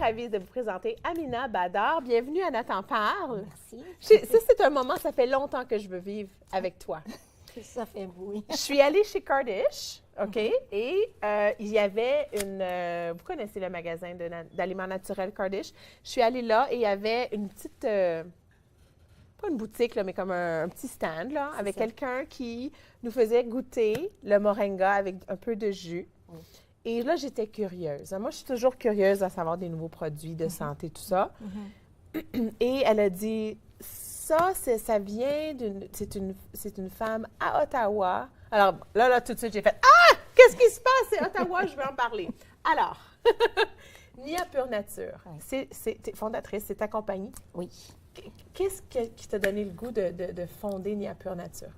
ravie de vous présenter Amina Badar. Bienvenue à Nathan Parle. Merci. Ça, c'est un moment, ça fait longtemps que je veux vivre avec toi. Ça fait oui. Je suis allée chez Cardish, OK? Et il y avait une... vous connaissez le magasin d'aliments naturels Cardish. Je suis allée là et il y avait une petite... pas une boutique, là, mais comme un petit stand, là, avec quelqu'un qui nous faisait goûter le moringa avec un peu de jus. Oui. Et là, j'étais curieuse. Moi, je suis toujours curieuse à savoir des nouveaux produits de santé, tout ça. Et elle a dit... Ça vient d'une... C'est une femme à Ottawa. Alors, là, tout de suite, j'ai fait « Ah! Qu'est-ce qui se passe? C'est Ottawa, je veux en parler. » Alors, Nia Pure Nature, t'es fondatrice, c'est ta compagnie. Oui. Qu'est-ce qui t'a donné le goût de fonder Nia Pure Nature?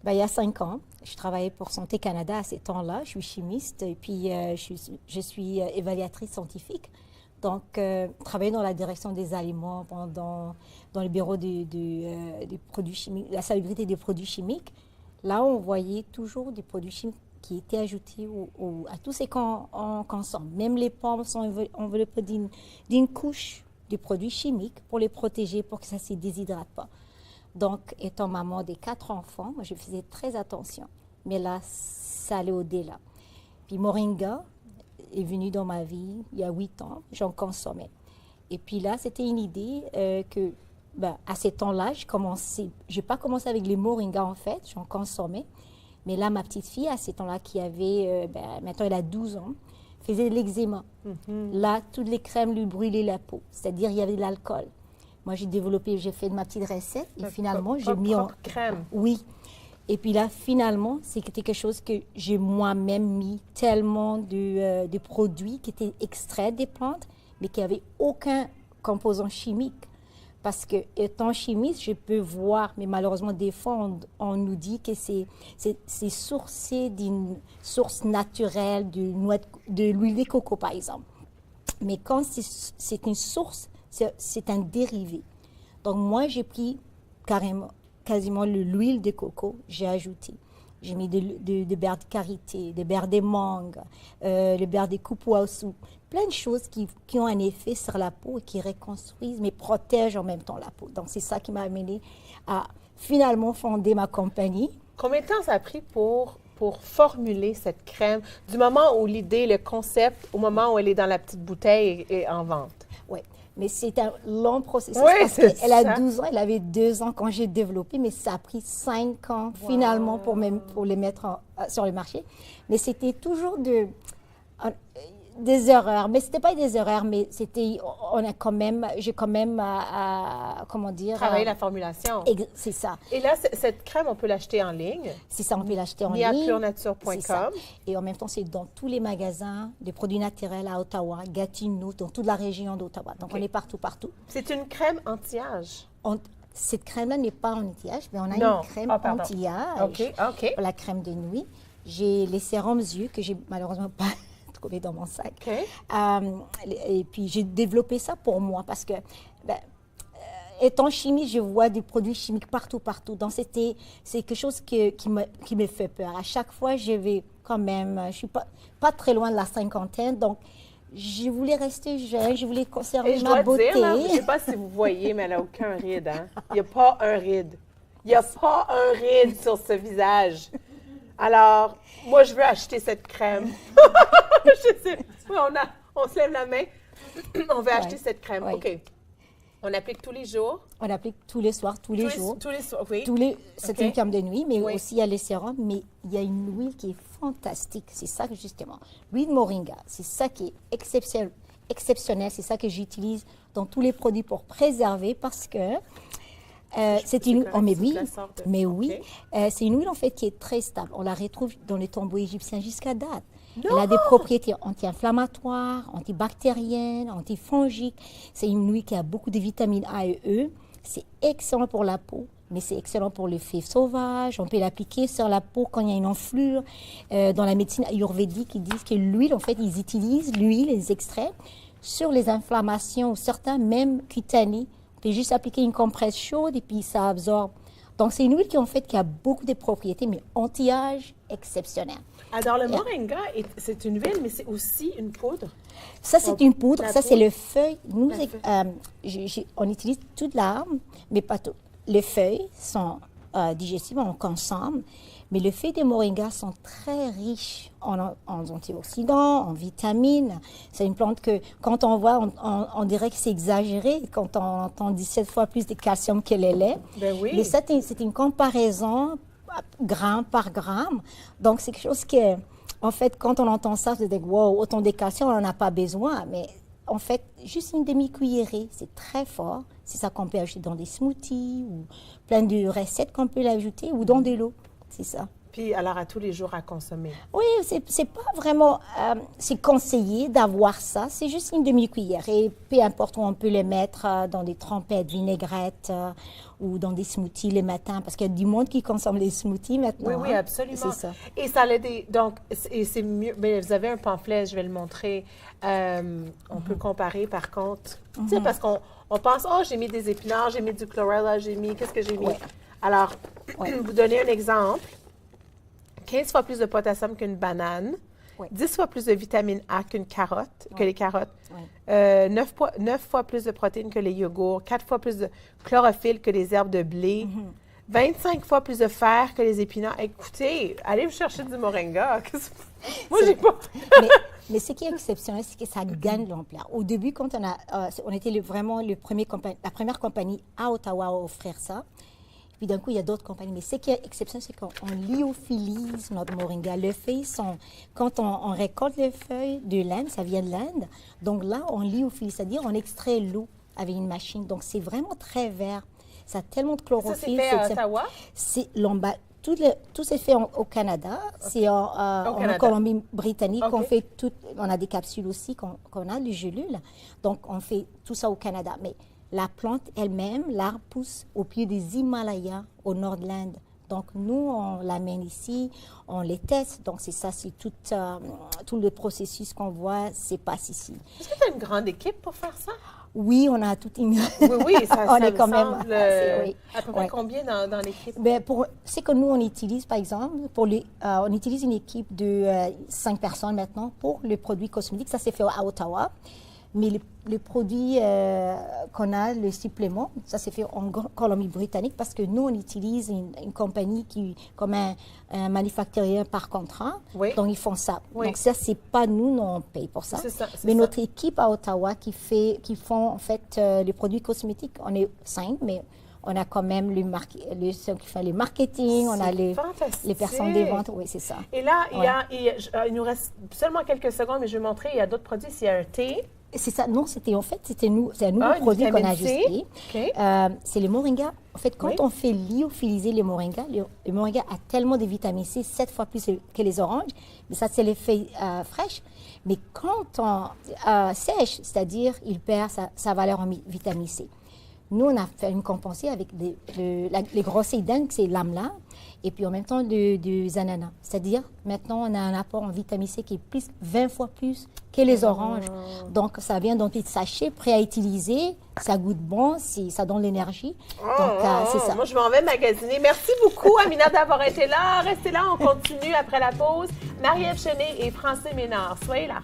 Ben, il y a 5 ans, je travaillais pour Santé Canada à ces temps-là. Je suis chimiste et puis je suis évaluatrice scientifique. Donc, travailler dans la direction des aliments, dans le bureau des produits chimiques, la salubrité des produits chimiques. Là, on voyait toujours des produits chimiques qui étaient ajoutés à tout ce qu'on consomme. Même les pommes sont enveloppées d'une couche de produits chimiques pour les protéger, pour que ça ne se déshydrate pas. Donc, étant maman des 4 enfants, moi, je faisais très attention. Mais là, ça allait au-delà. Puis Moringa est venu dans ma vie il y a 8 ans, j'en consommais. Et puis là, c'était une idée que, à ces temps-là, je n'ai pas commencé avec les moringa en fait, j'en consommais. Mais là, ma petite fille, à ces temps-là, qui avait, maintenant elle a 12 ans, faisait de l'eczéma. Là, toutes les crèmes lui brûlaient la peau, c'est-à-dire il y avait de l'alcool. Moi, j'ai fait ma petite recette et finalement, j'ai mis en crème. Oui. Et puis là, finalement, c'était quelque chose que j'ai moi-même mis tellement de produits qui étaient extraits des plantes, mais qui n'avaient aucun composant chimique. Parce que, étant chimiste, je peux voir, mais malheureusement, des fois, on nous dit que c'est sourcé d'une source naturelle, de l'huile de coco, par exemple. Mais quand c'est une source, c'est un dérivé. Donc, moi, j'ai pris quasiment l'huile de coco, j'ai ajouté. J'ai mis de beurre de karité, de beurre de mangue, le beurre de kupuasu, plein de choses qui ont un effet sur la peau et qui reconstruisent, mais protègent en même temps la peau. Donc, c'est ça qui m'a amené à finalement fonder ma compagnie. Combien de temps ça a pris pour formuler cette crème, du moment où l'idée, le concept, au moment où elle est dans la petite bouteille et en vente? Oui. Mais c'est un long processus oui, parce qu'elle a 12 ans, elle avait 2 ans quand j'ai développé, mais ça a pris 5 ans finalement pour les mettre sur le marché. Mais c'était toujours des erreurs, mais c'était pas des erreurs, mais c'était, j'ai quand même, comment dire... Travailler la formulation. C'est ça. Et là, cette crème, on peut l'acheter en ligne. C'est ça, on peut l'acheter en ligne. niapurenature.com. Et en même temps, c'est dans tous les magasins de produits naturels à Ottawa, Gatineau, dans toute la région d'Ottawa. Donc, on est partout. C'est une crème anti-âge. Cette crème-là n'est pas anti-âge, mais on a une crème anti-âge pour la crème de nuit. J'ai les sérums yeux que j'ai malheureusement pas trouvé dans mon sac. Et puis, j'ai développé ça pour moi parce que, étant chimiste, je vois des produits chimiques partout. Donc, c'est quelque chose qui me fait peur. À chaque fois, je vais quand même, je suis pas très loin de la cinquantaine, donc je voulais rester jeune, je voulais conserver ma beauté. Et je dois dire, je ne sais pas si vous voyez, mais elle n'a aucun ride. Hein? Il n'y a pas un ride. Il n'y a pas un ride sur ce visage. Alors, moi, je veux acheter cette crème. Je sais, on se lève la main. On veut acheter cette crème. OK. On applique tous les jours? On applique tous les soirs, tous les jours. Tous les soirs, oui. C'est une crème de nuit, mais aussi il y a les sérums. Mais il y a une huile qui est fantastique. C'est ça, justement. L'huile moringa, c'est ça qui est exceptionnel. C'est ça que j'utilise dans tous les produits pour préserver parce que c'est une huile. C'est une huile en fait qui est très stable. On la retrouve dans les tombeaux égyptiens jusqu'à date. Elle a des propriétés anti-inflammatoires, antibactériennes, antifongiques. C'est une huile qui a beaucoup de vitamines A et E. C'est excellent pour la peau, mais c'est excellent pour les fèves sauvages. On peut l'appliquer sur la peau quand il y a une enflure. Dans la médecine ayurvédique, ils disent que l'huile, en fait, ils utilisent l'huile, les extraits, sur les inflammations, certains même cutanées. On peut juste appliquer une compresse chaude et puis ça absorbe Donc, c'est une huile qui a beaucoup de propriétés, mais anti-âge exceptionnelles. Alors, le moringa, c'est une huile, mais c'est aussi une poudre. Ça, c'est une poudre. Ça, c'est le feuille. Nous, La on utilise toute l'arbre, mais pas tout. Les feuilles sont digestibles, on consomme, mais les feuilles de moringa sont très riches en antioxydants, en vitamines. C'est une plante que, quand on voit, on dirait que c'est exagéré quand on entend 17 fois plus de calcium que le lait. Ben oui. Mais ça, c'est une comparaison gramme par gramme. Donc, c'est quelque chose que, en fait, quand on entend ça, on se dit, wow, autant de calcium, on n'en a pas besoin. Mais en fait, juste une demi-cuillerée, c'est très fort. C'est ça qu'on peut ajouter dans des smoothies ou plein de recettes qu'on peut l'ajouter ou dans de l'eau. C'est ça. Puis, alors, à tous les jours à consommer. Oui, c'est pas vraiment... c'est conseillé d'avoir ça. C'est juste une demi-cuillère. Et peu importe où on peut le mettre, dans des trempettes, vinaigrettes ou dans des smoothies le matin. Parce qu'il y a du monde qui consomme les smoothies maintenant. Oui, oui, absolument. C'est ça. Et ça a des... Donc, et c'est mieux... Mais vous avez un pamphlet, je vais le montrer. On peut comparer, par contre. Tu sais, parce qu'on pense, oh, j'ai mis des épinards, j'ai mis du chlorella, j'ai mis... Qu'est-ce que j'ai mis? Ouais. Alors, vous donnez un exemple. 15 fois plus de potassium qu'une banane, 10 fois plus de vitamine A qu'une carotte, que les carottes, 9 fois plus de protéines que les yogourts, 4 fois plus de chlorophylle que les herbes de blé, 25 fois plus de fer que les épinards. Écoutez, allez vous chercher du moringa. Moi, j'ai pas... mais ce qui est exceptionnel, c'est que ça gagne l'ampleur. Au début, quand on était vraiment la première compagnie à Ottawa à offrir ça. Puis d'un coup, il y a d'autres compagnies. Mais ce qui est exceptionnel, c'est qu'on lyophilise notre moringa. Les feuilles sont... Quand on récolte les feuilles de l'Inde, ça vient de l'Inde. Donc là, on lyophilisé, c'est-à-dire on extrait l'eau avec une machine. Donc c'est vraiment très vert. Ça a tellement de chlorophylle. Ça, c'est fait à Ottawa? C'est tout s'est fait au Canada. Okay. C'est en Colombie-Britannique qu'on fait tout. On a des capsules aussi qu'on a, des gélules. Donc on fait tout ça au Canada. Mais la plante elle-même, l'arbre pousse au pied des Himalayas, au nord de l'Inde. Donc, nous, on l'amène ici, on les teste. Donc, c'est ça, c'est tout le processus qu'on voit, c'est passe ici. Est-ce que tu as une grande équipe pour faire ça? Oui, on a toute une... Oui, ça on est quand même oui. À peu près combien dans l'équipe? Ben, c'est que nous, on utilise, par exemple, on utilise une équipe de 5 personnes maintenant pour les produits cosmétiques. Ça, c'est fait à Ottawa. Mais les produits qu'on a, les suppléments, ça s'est fait en Colombie-Britannique parce que nous, on utilise une compagnie comme un manufacturier par contrat. Oui. Donc, ils font ça. Oui. Donc, ça, c'est pas nous, on paye pour ça. Mais notre équipe à Ottawa qui font, en fait, les produits cosmétiques, on est 5, mais on a quand même ceux qui font le marketing, on a les personnes des ventes. Oui, c'est ça. Et là, il nous reste seulement quelques secondes, mais je vais montrer, il y a d'autres produits. Il y a un thé. C'est ça. Non, c'est un nouveau produit qu'on a ajusté. Okay. C'est le moringa. En fait, quand on fait lyophiliser le moringa a tellement de vitamine C, 7 fois plus que les oranges. Mais ça, c'est les feuilles fraîches. Mais quand on sèche, c'est-à-dire, il perd sa valeur en vitamine C. Nous, on a fait une compensée avec les grosses d'Inde, c'est l'amla, et puis en même temps des ananas. C'est-à-dire, maintenant, on a un apport en vitamine C qui est 20 fois plus que les oranges. Donc, ça vient dans des sachets prêts à utiliser. Ça goûte bon, ça donne l'énergie. Donc, c'est ça. Moi, je m'en vais magasiner. Merci beaucoup, Amina, d'avoir été là. Restez là, on continue après la pause. Marie-Ève Chenet et Francine Ménard, soyez là.